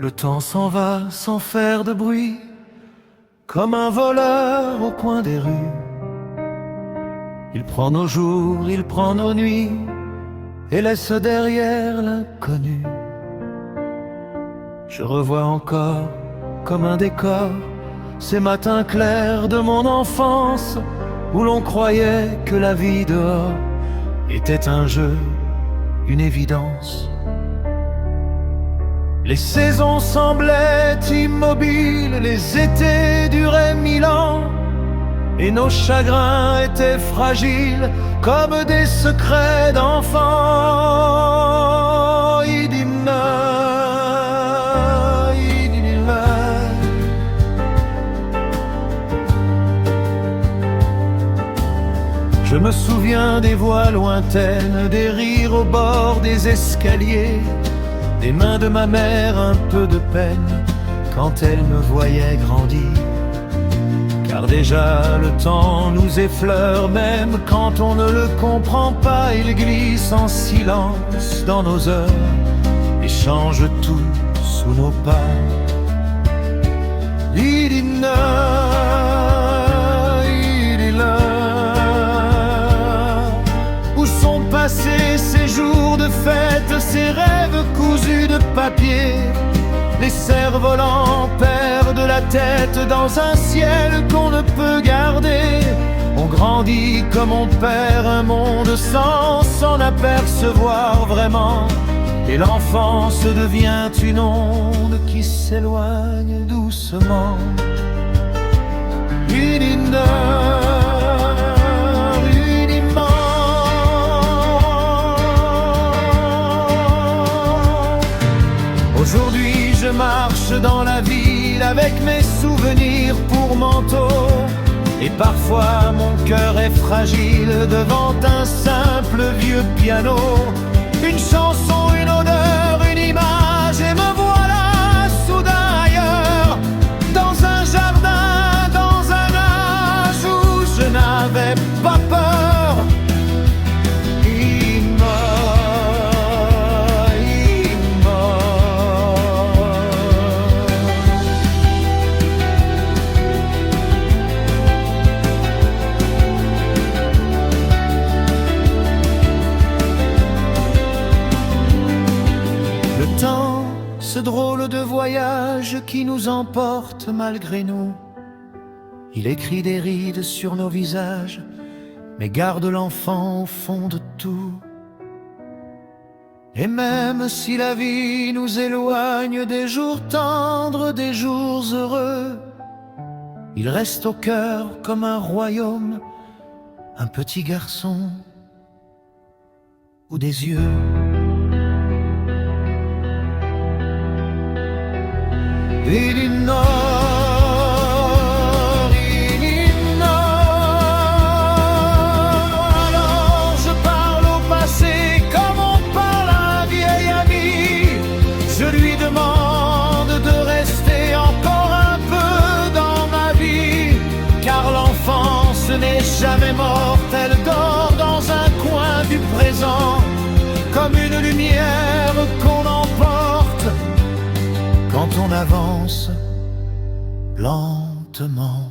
Le temps s'en va sans faire de bruit, comme un voleur au coin des rues. Il prend nos jours, il prend nos nuits, et laisse derrière l'inconnu. Je revois encore, comme un décor, ces matins clairs de mon enfance, où l'on croyait que la vie dehors était un jeu, une évidence. Les saisons semblaient immobiles, les étés duraient 1000 ans, et nos chagrins étaient fragiles comme des secrets d'enfants. Je me souviens des voix lointaines, des rires au bord des escaliers, des mains de ma mère, un peu de peine quand elle me voyait grandir. Car déjà le temps nous effleure, même quand on ne le comprend pas. Il glisse en silence dans nos heures et change tout sous nos pas. Où sont passés ces jours de fête, ces rêves cousus de papier? Les cerfs-volants perdent la tête dans un ciel qu'on ne peut garder. On grandit comme on perd un monde sans s'en apercevoir vraiment. Et l'enfance devient une onde qui s'éloigne doucement. Aujourd'hui je marche dans la ville avec mes souvenirs pour manteau. Et parfois mon cœur est fragile devant un simple vieux piano. Une chanson, une odeur, une image, et me voilà soudain ailleurs, dans un jardin, dans un âge où je n'avais pas peur. Ce drôle de voyage qui nous emporte malgré nous. Il écrit des rides sur nos visages, mais garde l'enfant au fond de tout. Et même si la vie nous éloigne des jours tendres, des jours heureux, il reste au cœur comme un royaume, un petit garçon ou des yeux. Alors je parle au passé comme on parle à un vieil ami. Je lui demande de rester encore un peu dans ma vie, car l'enfance n'est jamais morte, elle dort dans un coin du présent, comme une lumière qu'on emporte quand on avance lentement.